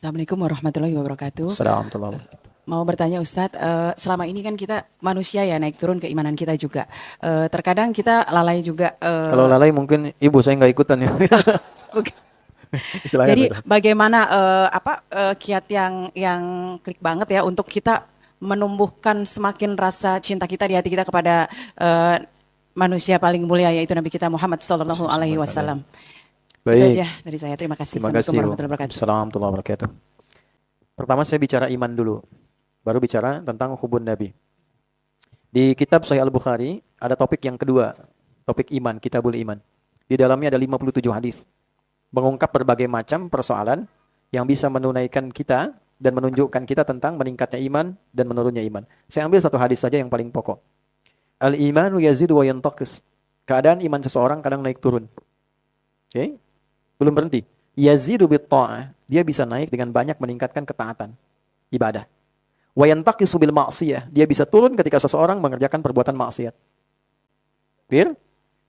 Assalamualaikum warahmatullahi wabarakatuh. Assalamualaikum. Mau bertanya Ustadz, selama ini kan kita manusia ya naik turun keimanan kita juga. Terkadang kita lalai juga. Kalau lalai mungkin ibu saya nggak ikutan ya. Silakan. Jadi Ustaz. bagaimana kiat yang klik banget ya untuk kita menumbuhkan semakin rasa cinta kita di hati kita kepada manusia paling mulia yaitu Nabi kita Muhammad Sallallahu Alaihi Wasallam. Itu Baik, aja dari saya. Terima kasih. terima Assalamualaikum kasih. warahmatullahi wabarakatuh. Assalamualaikum warahmatullahi wabarakatuh. Pertama saya bicara iman dulu, baru bicara tentang hubun Nabi. Di kitab Sahih Al-Bukhari ada topik yang kedua, topik iman, kitabul iman. Di dalamnya ada 57 hadis, mengungkap berbagai macam persoalan yang bisa menunaikan kita dan menunjukkan kita tentang meningkatnya iman dan menurunnya iman. Saya ambil satu hadis saja yang paling pokok. Al-imanu yazidu wa yantaqis. Keadaan iman seseorang kadang naik turun. Oke? Belum berhenti. Yazidu bit ta'ah. Dia bisa naik dengan banyak meningkatkan ketaatan, ibadah. Wa yantaqisu bil ma'siyah. Dia bisa turun ketika seseorang mengerjakan perbuatan maksiat. Clear?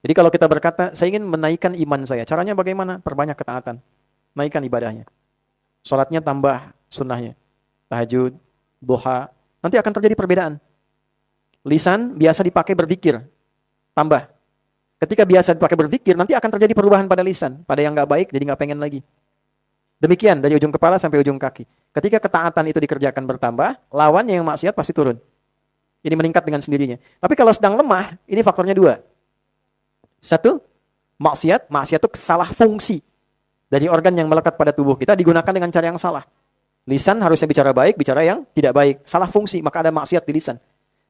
Jadi kalau kita berkata, saya ingin menaikkan iman saya. Caranya bagaimana? Perbanyak ketaatan. Naikkan ibadahnya. Salatnya tambah sunnahnya. Tahajud, duha. Nanti akan terjadi perbedaan. Lisan biasa dipakai berzikir. Tambah. Ketika biasa dipakai berzikir, nanti akan terjadi perubahan pada lisan. Pada yang nggak baik, jadi nggak pengen lagi. Demikian, dari ujung kepala sampai ujung kaki. Ketika ketaatan itu dikerjakan bertambah, lawannya yang maksiat pasti turun. Ini meningkat dengan sendirinya. Tapi kalau sedang lemah, ini faktornya dua. Satu, maksiat itu salah fungsi. Dari organ yang melekat pada tubuh kita digunakan dengan cara yang salah. Lisan harusnya bicara baik, bicara yang tidak baik. Salah fungsi, maka ada maksiat di lisan.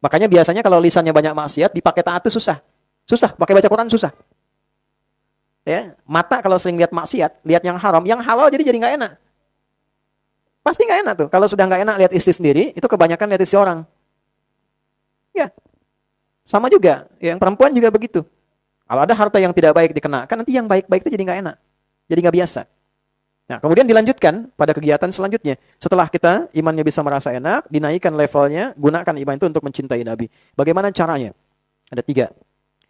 Makanya biasanya kalau lisannya banyak maksiat, dipakai taat itu susah. Susah, pakai baca Quran susah. Ya, mata kalau sering lihat maksiat, lihat yang haram, yang halal jadi nggak enak. Pasti nggak enak tuh. Kalau sudah nggak enak lihat istri sendiri, itu kebanyakan lihat istri orang. Ya, sama juga. Yang perempuan juga begitu. Kalau ada harta yang tidak baik dikenakan, nanti yang baik-baik itu jadi nggak enak. Jadi nggak biasa. Nah, kemudian dilanjutkan pada kegiatan selanjutnya. Setelah kita imannya bisa merasa enak, dinaikkan levelnya, gunakan iman itu untuk mencintai Nabi. Bagaimana caranya? Ada 3.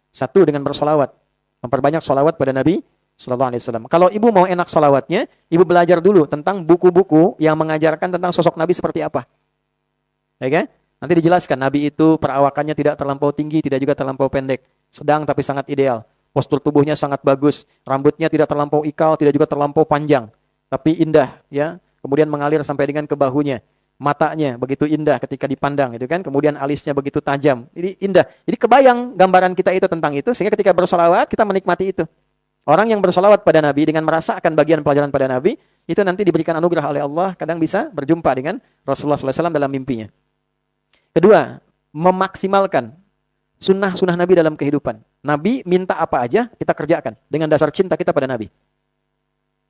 Satu, dengan bersolawat. Memperbanyak solawat pada Nabi Sallallahu Alaihi Wasallam. Kalau ibu mau enak solawatnya, ibu belajar dulu tentang buku-buku yang mengajarkan tentang sosok Nabi seperti apa. Ya kan? Nanti dijelaskan, Nabi itu perawakannya tidak terlampau tinggi, tidak juga terlampau pendek. Sedang tapi sangat ideal. Postur tubuhnya sangat bagus. Rambutnya tidak terlampau ikal, tidak juga terlampau panjang. Tapi indah, ya. Kemudian mengalir sampai dengan ke bahunya. Matanya begitu indah ketika dipandang, gitu kan. Kemudian alisnya begitu tajam. Ini indah. Jadi kebayang gambaran kita itu tentang itu, sehingga ketika bersolawat kita menikmati itu. Orang yang bersolawat pada Nabi dengan merasakan bagian pelajaran pada Nabi, itu nanti diberikan anugerah oleh Allah, kadang bisa berjumpa dengan Rasulullah SAW dalam mimpinya. Kedua, memaksimalkan sunnah-sunnah Nabi dalam kehidupan. Nabi minta apa aja, kita kerjakan dengan dasar cinta kita pada Nabi.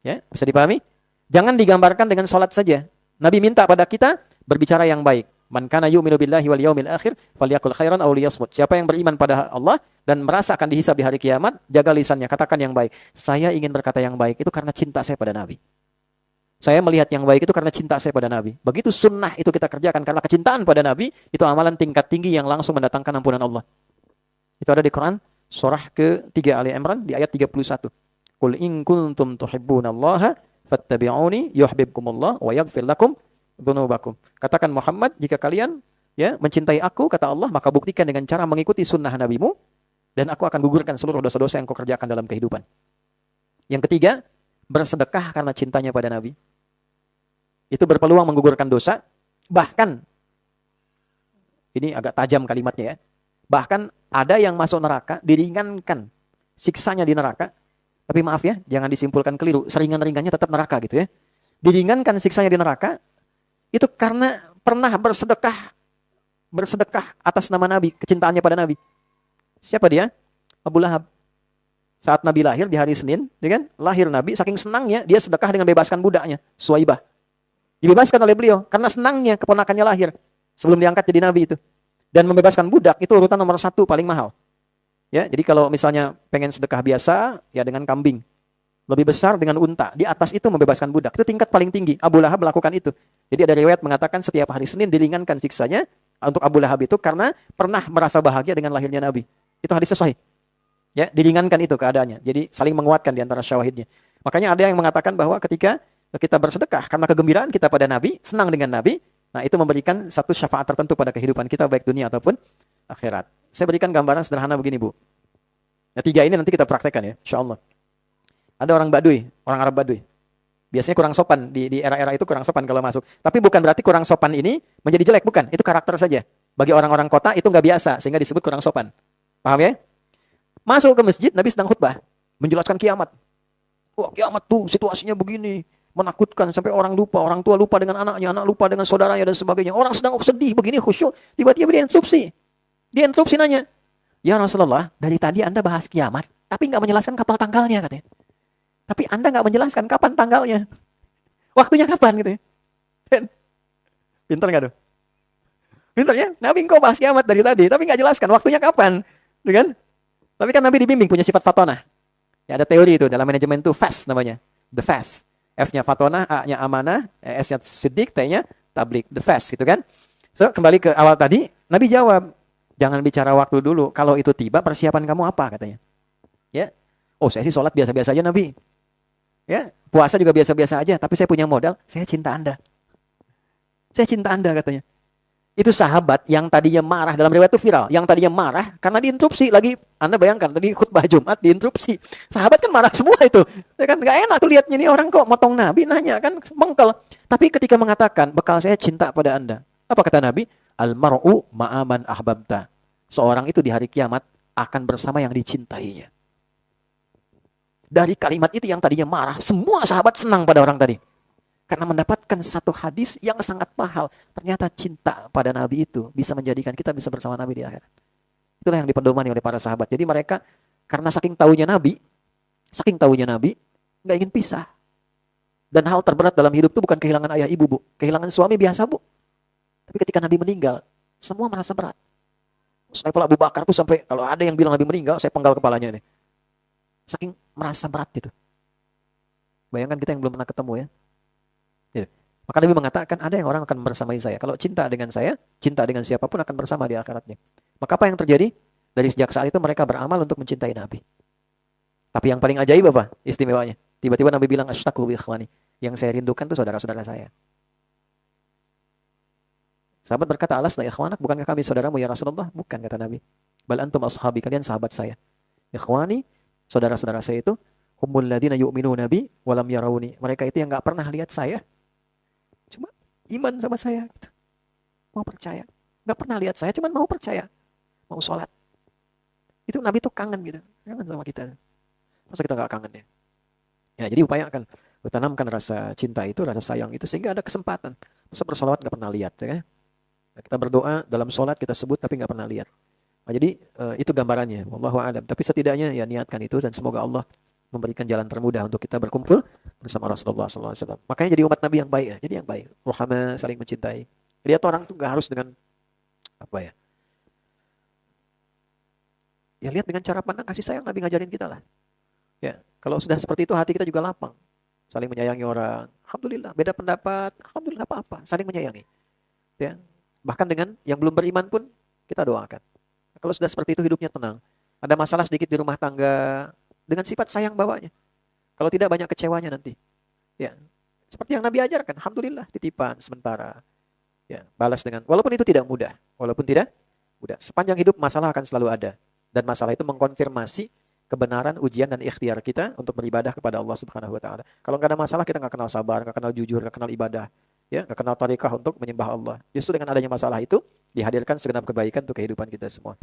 Ya, bisa dipahami? Jangan digambarkan dengan sholat saja. Nabi minta pada kita berbicara yang baik. Man kana yu'minu billahi wal yawmil akhir falyakul khairan aw liyasmut. Siapa yang beriman pada Allah dan merasa akan dihisab di hari kiamat, jaga lisannya, katakan yang baik. Saya ingin berkata yang baik itu karena cinta saya pada Nabi. Saya melihat yang baik itu karena cinta saya pada Nabi. Begitu sunnah itu kita kerjakan karena kecintaan pada Nabi, itu amalan tingkat tinggi yang langsung mendatangkan ampunan Allah. Itu ada di Quran surah ke-3 Ali Imran di ayat 31. Qul in kuntum tuhibbunallaha fattabi'uni yuhibbukumullah wa yaghfir lakum dzunubakum. Katakan Muhammad, jika kalian mencintai aku, kata Allah, maka buktikan dengan cara mengikuti sunnah Nabimu dan aku akan gugurkan seluruh dosa-dosa yang kau kerjakan dalam kehidupan. Yang ketiga, bersedekah karena cintanya pada Nabi. Itu berpeluang menggugurkan dosa. Bahkan, ini agak tajam kalimatnya ya. Bahkan ada yang masuk neraka, diringankan siksanya di neraka. Tapi maaf ya, jangan disimpulkan keliru. Seringan-ringannya tetap neraka gitu ya. Diringankan siksanya di neraka, itu karena pernah bersedekah atas nama Nabi, kecintaannya pada Nabi. Siapa dia? Abu Lahab. Saat Nabi lahir di hari Senin, ya kan? Lahir Nabi, saking senangnya dia sedekah dengan bebaskan budaknya, Suwaibah. Dibebaskan oleh beliau karena senangnya keponakannya lahir sebelum diangkat jadi Nabi itu. Dan membebaskan budak itu urutan nomor 1 paling mahal. Ya, jadi kalau misalnya pengen sedekah biasa, ya dengan kambing. Lebih besar dengan unta. Di atas itu membebaskan budak. Itu tingkat paling tinggi. Abu Lahab melakukan itu. Jadi ada riwayat mengatakan setiap hari Senin diringankan siksanya untuk Abu Lahab itu karena pernah merasa bahagia dengan lahirnya Nabi. Itu hadisnya sahih. Ya, diringankan itu keadaannya. Jadi saling menguatkan di antara syawahidnya. Makanya ada yang mengatakan bahwa ketika kita bersedekah karena kegembiraan kita pada Nabi, senang dengan Nabi, nah itu memberikan satu syafaat tertentu pada kehidupan kita baik dunia ataupun akhirat. Saya berikan gambaran sederhana begini, Bu. Nah, 3 ini nanti kita praktekkan ya, insyaallah. Ada orang Baduy, orang Arab Baduy. Biasanya kurang sopan di era-era itu, kurang sopan kalau masuk. Tapi bukan berarti kurang sopan ini menjadi jelek, bukan. Itu karakter saja. Bagi orang-orang kota itu nggak biasa sehingga disebut kurang sopan. Paham ya? Masuk ke masjid, Nabi sedang khutbah menjelaskan kiamat. Wah, kiamat tuh situasinya begini, menakutkan sampai orang tua lupa dengan anaknya, anak lupa dengan saudaranya dan sebagainya. Orang sedang sedih begini khusyuk, tiba-tiba dia interupsi. Dia interupsi nanya, "Ya Rasulullah, dari tadi Anda bahas kiamat, tapi nggak menjelaskan kapan tanggalnya," katanya. "Tapi Anda nggak menjelaskan kapan tanggalnya. Waktunya kapan," gitu ya. Pinter nggak tuh? Pinter ya? Nabi engkau bahas kiamat dari tadi, tapi nggak jelaskan waktunya kapan. Kan? Tapi kan Nabi dibimbing punya sifat fatonah. Ya, ada teori itu dalam manajemen itu fast namanya. The fast. F-nya fatonah, A-nya amanah, S-nya siddiq, T-nya tablik. The fast gitu kan. So, kembali ke awal tadi, Nabi jawab, "Jangan bicara waktu dulu. Kalau itu tiba, persiapan kamu apa?" katanya. Ya. "Oh, saya sih sholat biasa-biasa aja, Nabi. Ya, puasa juga biasa-biasa aja, tapi saya punya modal, saya cinta Anda. Saya cinta Anda," katanya. Itu sahabat yang tadinya marah, dalam riwayat itu viral, yang tadinya marah karena diinterupsi lagi. Anda bayangkan tadi khutbah Jumat diinterupsi. Sahabat kan marah semua itu. Ya kan enggak enak tuh lihatnya, nih orang kok motong Nabi, nanya kan mengkel. Tapi ketika mengatakan, "Bekal saya cinta pada Anda." Apa kata Nabi? "Al-mar'u ma'aman ahbabta." Seorang itu di hari kiamat akan bersama yang dicintainya. Dari kalimat itu yang tadinya marah, semua sahabat senang pada orang tadi. Karena mendapatkan satu hadis yang sangat mahal. Ternyata cinta pada Nabi itu bisa menjadikan kita bisa bersama Nabi di akhirat. Itulah yang dipedomani oleh para sahabat. Jadi mereka karena saking tahunya Nabi, nggak ingin pisah. Dan hal terberat dalam hidup itu bukan kehilangan ayah ibu, Bu. Kehilangan suami biasa, Bu. Tapi ketika Nabi meninggal, semua merasa berat. Saifullah Abu Bakar tuh sampai kalau ada yang bilang Nabi meninggal, saya penggal kepalanya nih. Saking merasa berat gitu. Bayangkan kita yang belum pernah ketemu ya. Maka Nabi mengatakan ada yang orang akan bersamai saya. Kalau cinta dengan saya, cinta dengan siapapun akan bersama di akhiratnya. Maka apa yang terjadi? Dari sejak saat itu mereka beramal untuk mencintai Nabi. Tapi yang paling ajaib apa? Istimewanya. Tiba-tiba Nabi bilang, "Ashtaqu bi ikhwani." Yang saya rindukan itu saudara-saudara saya. Sahabat berkata, "Alasna ikhwanak, bukankah kami saudaramu ya Rasulullah?" "Bukan," kata Nabi. "Bal antum ashabi, kalian sahabat saya." Ikhwani, saudara-saudara saya itu, humul ladina yu'minuna bi walam yarawni. Mereka itu yang enggak pernah lihat saya. Cuma iman sama saya gitu. Mau percaya. Gak pernah lihat saya, cuma mau percaya. Mau sholat. Itu Nabi tuh kangen gitu. Kangen sama kita. Masa kita gak kangen ya? Ya, jadi upayakan. Tanamkan rasa cinta itu, rasa sayang itu, sehingga ada kesempatan. Masa bersolawat gak pernah lihat. Ya kan? Nah, kita berdoa dalam sholat kita sebut tapi gak pernah lihat. Nah, jadi itu gambarannya. Wallahu a'lam. Tapi setidaknya ya niatkan itu dan semoga Allah memberikan jalan termudah untuk kita berkumpul bersama Rasulullah SAW. Makanya jadi umat Nabi yang baik, ya. Jadi yang baik. Ruhama, saling mencintai. Lihat orang tuh nggak harus dengan apa ya? Ya lihat dengan cara pandang kasih sayang Nabi ngajarin kita lah. Ya, kalau sudah seperti itu hati kita juga lapang. Saling menyayangi orang. Alhamdulillah. Beda pendapat, alhamdulillah apa-apa. Saling menyayangi. Ya, bahkan dengan yang belum beriman pun kita doakan. Kalau sudah seperti itu hidupnya tenang. Ada masalah sedikit di rumah tangga, dengan sifat sayang bawanya. Kalau tidak banyak kecewanya nanti. Ya, seperti yang Nabi ajarkan, alhamdulillah titipan sementara. Ya, balas dengan walaupun itu tidak mudah, sepanjang hidup masalah akan selalu ada dan masalah itu mengkonfirmasi kebenaran ujian dan ikhtiar kita untuk beribadah kepada Allah Subhanahu wa taala. Kalau enggak ada masalah kita enggak kenal sabar, enggak kenal jujur, enggak kenal ibadah, ya, enggak kenal tarekah untuk menyembah Allah. Justru dengan adanya masalah itu dihadirkan segenap kebaikan untuk kehidupan kita semua.